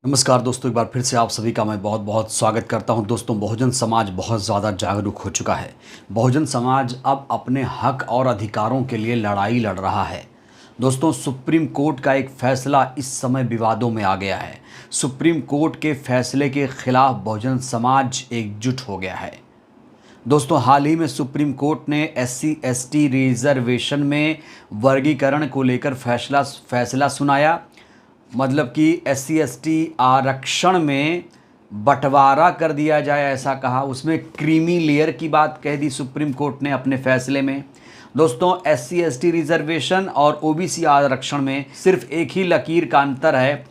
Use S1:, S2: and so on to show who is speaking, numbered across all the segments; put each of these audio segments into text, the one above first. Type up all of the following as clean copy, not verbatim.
S1: नमस्कार दोस्तों, एक बार फिर से आप सभी का मैं बहुत बहुत स्वागत करता हूं। दोस्तों, बहुजन समाज बहुत ज़्यादा जागरूक हो चुका है। बहुजन समाज अब अपने हक और अधिकारों के लिए लड़ाई लड़ रहा है। दोस्तों, सुप्रीम कोर्ट का एक फैसला इस समय विवादों में आ गया है। सुप्रीम कोर्ट के फैसले के खिलाफ बहुजन समाज एकजुट हो गया है। दोस्तों, हाल ही में सुप्रीम कोर्ट ने SC/ST रिजर्वेशन में वर्गीकरण को लेकर फैसला सुनाया। मतलब कि SC/ST आरक्षण में बंटवारा कर दिया जाए, ऐसा कहा। उसमें क्रीमी लेयर की बात कह दी सुप्रीम कोर्ट ने अपने फैसले में। दोस्तों, SC/ST रिजर्वेशन और OBC आरक्षण में सिर्फ एक ही लकीर का अंतर है।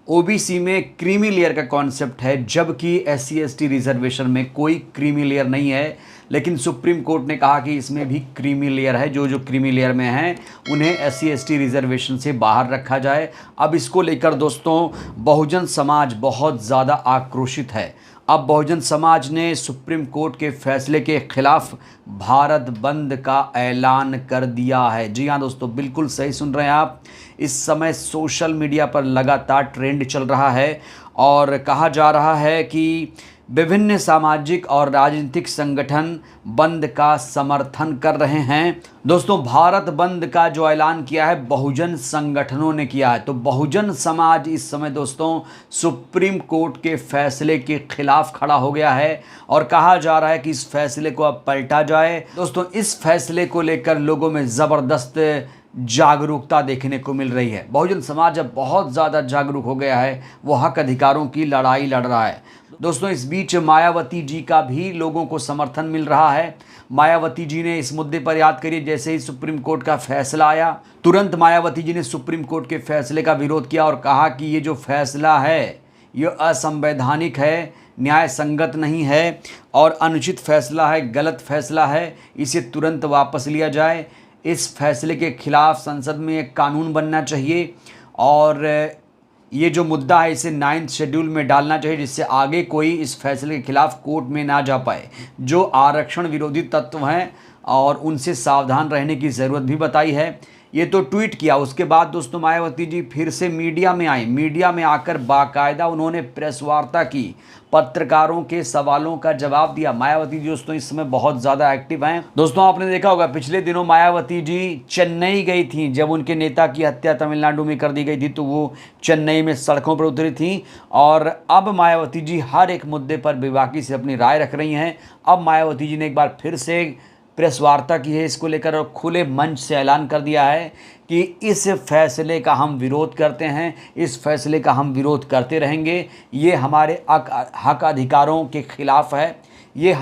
S1: OBC में क्रीमी लेयर का कॉन्सेप्ट है, जबकि SC/ST रिजर्वेशन में कोई क्रीमी लेयर नहीं है। लेकिन सुप्रीम कोर्ट ने कहा कि इसमें भी क्रीमी लेयर है। जो क्रीमी लेयर में हैं उन्हें SC/ST रिजर्वेशन से बाहर रखा जाए। अब इसको लेकर दोस्तों बहुजन समाज बहुत ज़्यादा आक्रोशित है। अब बहुजन समाज ने सुप्रीम कोर्ट के फैसले के खिलाफ भारत बंद का ऐलान कर दिया है। जी हाँ दोस्तों, बिल्कुल सही सुन रहे हैं आप। इस समय सोशल मीडिया पर लगातार ट्रेंड चल रहा है और कहा जा रहा है कि विभिन्न सामाजिक और राजनीतिक संगठन बंद का समर्थन कर रहे हैं। दोस्तों, भारत बंद का जो ऐलान किया है बहुजन संगठनों ने किया है। तो बहुजन समाज इस समय दोस्तों सुप्रीम कोर्ट के फैसले के खिलाफ खड़ा हो गया है और कहा जा रहा है कि इस फैसले को अब पलटा जाए। दोस्तों, इस फैसले को लेकर लोगों में ज़बरदस्त जागरूकता देखने को मिल रही है। बहुजन समाज अब बहुत ज़्यादा जागरूक हो गया है, वो हक अधिकारों की लड़ाई लड़ रहा है। दोस्तों, इस बीच मायावती जी का भी लोगों को समर्थन मिल रहा है। मायावती जी ने इस मुद्दे पर, याद करिए, जैसे ही सुप्रीम कोर्ट का फैसला आया तुरंत मायावती जी ने सुप्रीम कोर्ट के फैसले का विरोध किया और कहा कि ये जो फैसला है ये असंवैधानिक है, न्याय संगत नहीं है और अनुचित फैसला है, गलत फैसला है, इसे तुरंत वापस लिया जाए। इस फैसले के खिलाफ संसद में एक कानून बनना चाहिए और ये जो मुद्दा है इसे 9th शेड्यूल में डालना चाहिए, जिससे आगे कोई इस फैसले के खिलाफ कोर्ट में ना जा पाए। जो आरक्षण विरोधी तत्व हैं और उनसे सावधान रहने की ज़रूरत भी बताई है। ये तो ट्वीट किया। उसके बाद दोस्तों मायावती जी फिर से मीडिया में आई। मीडिया में आकर बाकायदा उन्होंने प्रेस वार्ता की, पत्रकारों के सवालों का जवाब दिया। मायावती जी दोस्तों इस समय बहुत ज़्यादा एक्टिव हैं। दोस्तों, आपने देखा होगा पिछले दिनों मायावती जी चेन्नई गई थी। जब उनके नेता की हत्या तमिलनाडु में कर दी गई थी तो वो चेन्नई में सड़कों पर उतरी थी और अब मायावती जी हर एक मुद्दे पर बेबाकी से अपनी राय रख रही हैं। अब मायावती जी ने एक बार फिर से प्रेस वार्ता की है इसको लेकर और खुले मंच से ऐलान कर दिया है कि इस फैसले का हम विरोध करते हैं, इस फैसले का हम विरोध करते रहेंगे। ये हमारे हक अधिकारों के खिलाफ है। ये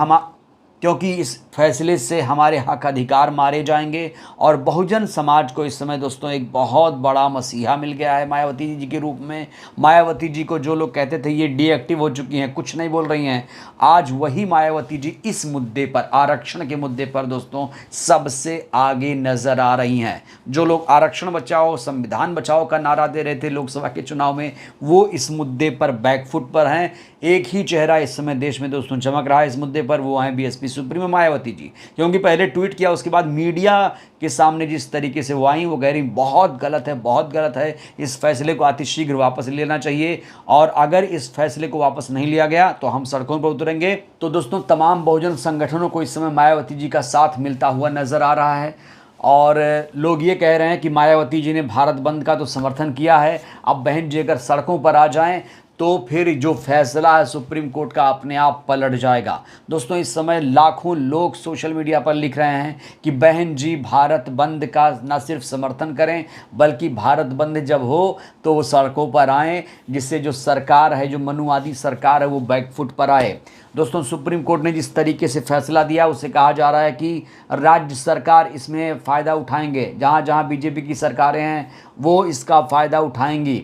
S1: क्योंकि इस फैसले से हमारे हक अधिकार मारे जाएंगे और बहुजन समाज को इस समय दोस्तों एक बहुत बड़ा मसीहा मिल गया है मायावती जी के रूप में। मायावती जी को जो लोग कहते थे ये डीएक्टिव हो चुकी हैं, कुछ नहीं बोल रही हैं, आज वही मायावती जी इस मुद्दे पर, आरक्षण के मुद्दे पर दोस्तों सबसे आगे नजर आ रही हैं। जो लोग आरक्षण बचाओ, संविधान बचाओ का नारा दे रहे थे लोकसभा के चुनाव में, वो इस मुद्दे पर बैकफुट पर हैं। एक ही चेहरा इस समय देश में दोस्तों चमक रहा है इस मुद्दे पर, वो हैं बीएसपी सुप्रीमो मायावती जी। क्योंकि पहले ट्वीट किया, उसके बाद मीडिया के सामने जिस तरीके से वो आई, वो कह रही बहुत गलत है, बहुत गलत है, इस फैसले को अतिशीघ्र वापस लेना चाहिए और अगर इस फैसले को वापस नहीं लिया गया तो हम सड़कों पर उतरेंगे। तो दोस्तों तमाम बहुजन संगठनों को इस समय मायावती जी का साथ मिलता हुआ नजर आ रहा है और लोग ये कह रहे हैं कि मायावती जी ने भारत बंद का तो समर्थन किया है, अब बहन जी अगर सड़कों पर आ जाएं तो फिर जो फैसला है सुप्रीम कोर्ट का अपने आप पलट जाएगा। दोस्तों, इस समय लाखों लोग सोशल मीडिया पर लिख रहे हैं कि बहन जी भारत बंद का न सिर्फ समर्थन करें बल्कि भारत बंद जब हो तो वो सड़कों पर आएँ, जिससे जो सरकार है, जो मनुवादी सरकार है, वो बैकफुट पर आए। दोस्तों, सुप्रीम कोर्ट ने जिस तरीके से फैसला दिया उससे कहा जा रहा है कि राज्य सरकार इसमें फ़ायदा उठाएंगे। जहाँ जहाँ बीजेपी की सरकारें हैं वो इसका फ़ायदा उठाएंगी।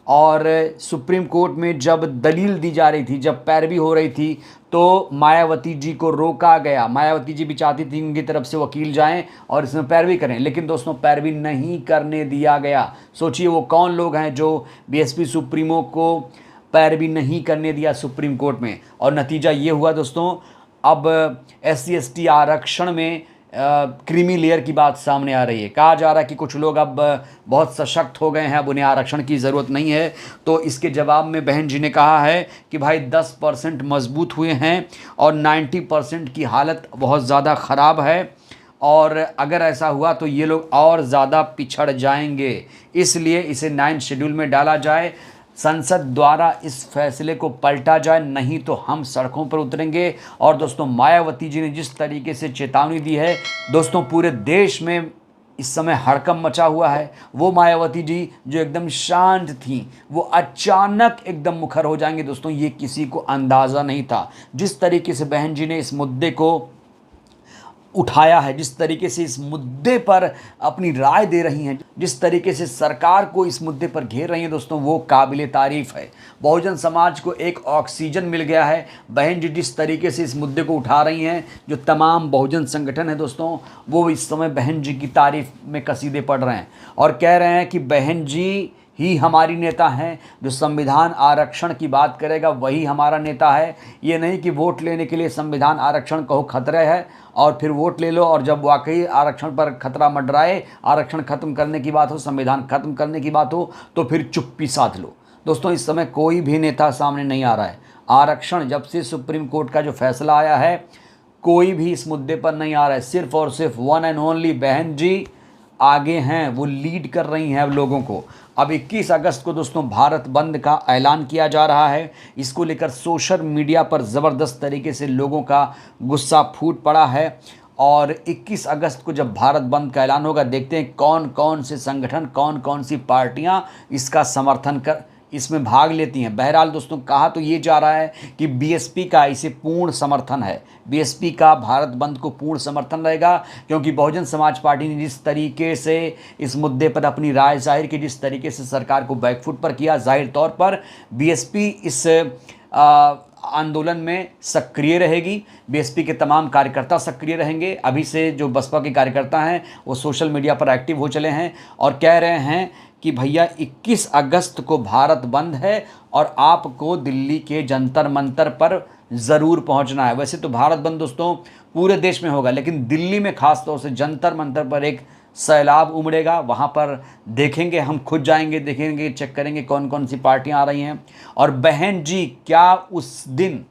S1: और सुप्रीम कोर्ट में जब दलील दी जा रही थी, जब पैरवी हो रही थी, तो मायावती जी को रोका गया। मायावती जी भी चाहती थी उनकी तरफ से वकील जाएं और इसमें पैरवी करें, लेकिन दोस्तों पैरवी नहीं करने दिया गया। सोचिए वो कौन लोग हैं जो बीएसपी सुप्रीमो को पैरवी नहीं करने दिया सुप्रीम कोर्ट में। और नतीजा ये हुआ दोस्तों, अब SC/ST आरक्षण में क्रीमी लेयर की बात सामने आ रही है। कहा जा रहा है कि कुछ लोग अब बहुत सशक्त हो गए हैं, अब उन्हें आरक्षण की ज़रूरत नहीं है। तो इसके जवाब में बहन जी ने कहा है कि भाई 10% मजबूत हुए हैं और 90% की हालत बहुत ज़्यादा ख़राब है, और अगर ऐसा हुआ तो ये लोग और ज़्यादा पिछड़ जाएंगे, इसलिए इसे 9 शेड्यूल में डाला जाए, संसद द्वारा इस फैसले को पलटा जाए, नहीं तो हम सड़कों पर उतरेंगे। और दोस्तों मायावती जी ने जिस तरीके से चेतावनी दी है, दोस्तों पूरे देश में इस समय हड़कंप मचा हुआ है। वो मायावती जी जो एकदम शांत थी, वो अचानक एकदम मुखर हो जाएंगे। दोस्तों ये किसी को अंदाज़ा नहीं था। जिस तरीके से बहन जी ने इस मुद्दे को उठाया है, जिस तरीके से इस मुद्दे पर अपनी राय दे रही हैं, जिस तरीके से सरकार को इस मुद्दे पर घेर रही हैं, दोस्तों वो काबिले तारीफ़ है। बहुजन समाज को एक ऑक्सीजन मिल गया है। बहन जी जिस तरीके से इस मुद्दे को उठा रही हैं, जो तमाम बहुजन संगठन है दोस्तों, वो इस समय बहन जी की तारीफ़ में कसीदे पढ़ रहे हैं और कह रहे हैं कि बहन जी ही हमारी नेता हैं। जो संविधान आरक्षण की बात करेगा वही हमारा नेता है। ये नहीं कि वोट लेने के लिए संविधान आरक्षण कहो खतरे है और फिर वोट ले लो, और जब वाकई आरक्षण पर खतरा मंडराए, आरक्षण खत्म करने की बात हो, संविधान खत्म करने की बात हो, तो फिर चुप्पी साध लो। दोस्तों इस समय कोई भी नेता सामने नहीं आ रहा है। आरक्षण जब से सुप्रीम कोर्ट का जो फैसला आया है, कोई भी इस मुद्दे पर नहीं आ रहा है। सिर्फ और सिर्फ वन एंड ओनली बहन जी आगे हैं, वो लीड कर रही हैं अब लोगों को। अब 21 अगस्त को दोस्तों भारत बंद का ऐलान किया जा रहा है। इसको लेकर सोशल मीडिया पर ज़बरदस्त तरीके से लोगों का गुस्सा फूट पड़ा है, और 21 अगस्त को जब भारत बंद का ऐलान होगा, देखते हैं कौन कौन से संगठन, कौन कौन सी पार्टियां इसका समर्थन कर इसमें भाग लेती हैं। बहरहाल दोस्तों कहा तो ये जा रहा है कि बीएसपी का इसे पूर्ण समर्थन है। बीएसपी का भारत बंद को पूर्ण समर्थन रहेगा, क्योंकि बहुजन समाज पार्टी ने जिस तरीके से इस मुद्दे पर अपनी राय जाहिर की, जिस तरीके से सरकार को बैकफुट पर किया, जाहिर तौर पर बीएसपी इस आंदोलन में सक्रिय रहेगी। बीएसपी के तमाम कार्यकर्ता सक्रिय रहेंगे। अभी से जो बसपा के कार्यकर्ता हैं वो सोशल मीडिया पर एक्टिव हो चले हैं और कह रहे हैं कि भैया 21 अगस्त को भारत बंद है और आपको दिल्ली के जंतर मंतर पर ज़रूर पहुंचना है। वैसे तो भारत बंद दोस्तों पूरे देश में होगा, लेकिन दिल्ली में ख़ास तौर से जंतर मंतर पर एक सैलाब उमड़ेगा। वहाँ पर देखेंगे, हम खुद जाएंगे, देखेंगे, चेक करेंगे कौन कौन सी पार्टियाँ आ रही हैं। और बहन जी क्या उस दिन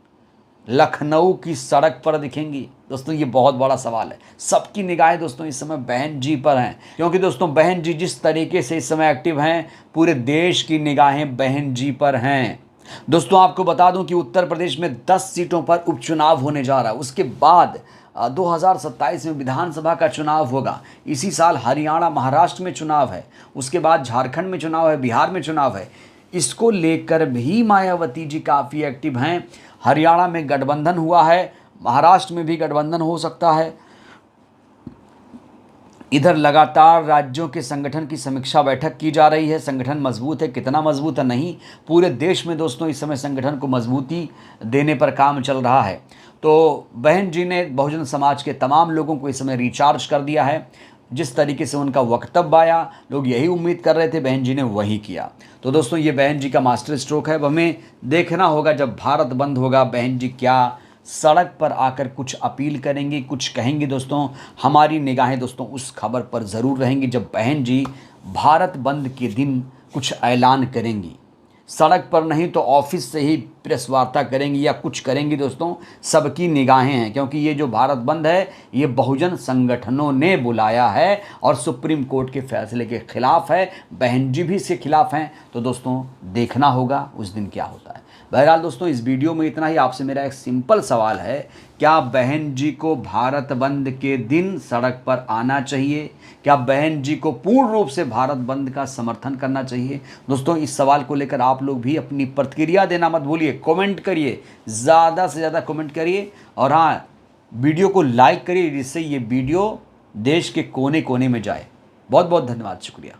S1: लखनऊ की सड़क पर दिखेंगी? दोस्तों ये बहुत बड़ा सवाल है। सबकी निगाहें दोस्तों इस समय बहन जी पर हैं, क्योंकि दोस्तों बहन जी जिस तरीके से इस समय एक्टिव हैं, पूरे देश की निगाहें बहन जी पर हैं। दोस्तों आपको बता दूं कि उत्तर प्रदेश में 10 सीटों पर उपचुनाव होने जा रहा है। उसके बाद 2027 में विधानसभा का चुनाव होगा। इसी साल हरियाणा, महाराष्ट्र में चुनाव है। उसके बाद झारखंड में चुनाव है, बिहार में चुनाव है। इसको लेकर भी मायावती जी काफ़ी एक्टिव हैं। हरियाणा में गठबंधन हुआ है, महाराष्ट्र में भी गठबंधन हो सकता है। इधर लगातार राज्यों के संगठन की समीक्षा बैठक की जा रही है। संगठन मजबूत है, कितना मजबूत है नहीं, पूरे देश में दोस्तों इस समय संगठन को मजबूती देने पर काम चल रहा है। तो बहन जी ने बहुजन समाज के तमाम लोगों को इस समय रिचार्ज कर दिया है। जिस तरीके से उनका वक्तव्य आया, लोग यही उम्मीद कर रहे थे, बहन जी ने वही किया। तो दोस्तों ये बहन जी का मास्टर स्ट्रोक है। अब हमें देखना होगा जब भारत बंद होगा, बहन जी क्या सड़क पर आकर कुछ अपील करेंगी, कुछ कहेंगी। दोस्तों हमारी निगाहें दोस्तों उस खबर पर ज़रूर रहेंगी जब बहन जी भारत बंद के दिन कुछ ऐलान करेंगी। सड़क पर नहीं तो ऑफिस से ही प्रेस वार्ता करेंगी या कुछ करेंगी। दोस्तों सबकी निगाहें हैं, क्योंकि ये जो भारत बंद है ये बहुजन संगठनों ने बुलाया है और सुप्रीम कोर्ट के फैसले के खिलाफ है। बहन जी भी इसके खिलाफ हैं। तो दोस्तों देखना होगा उस दिन क्या होता है। बहरहाल दोस्तों इस वीडियो में इतना ही। आपसे मेरा एक सिंपल सवाल है, क्या बहन जी को भारत बंद के दिन सड़क पर आना चाहिए? क्या बहन जी को पूर्ण रूप से भारत बंद का समर्थन करना चाहिए? दोस्तों इस सवाल को लेकर आप लोग भी अपनी प्रतिक्रिया देना मत भूलिए। कमेंट करिए, ज़्यादा से ज़्यादा कमेंट करिए, और हाँ वीडियो को लाइक करिए, जिससे ये वीडियो देश के कोने कोने में जाए। बहुत बहुत धन्यवाद, शुक्रिया।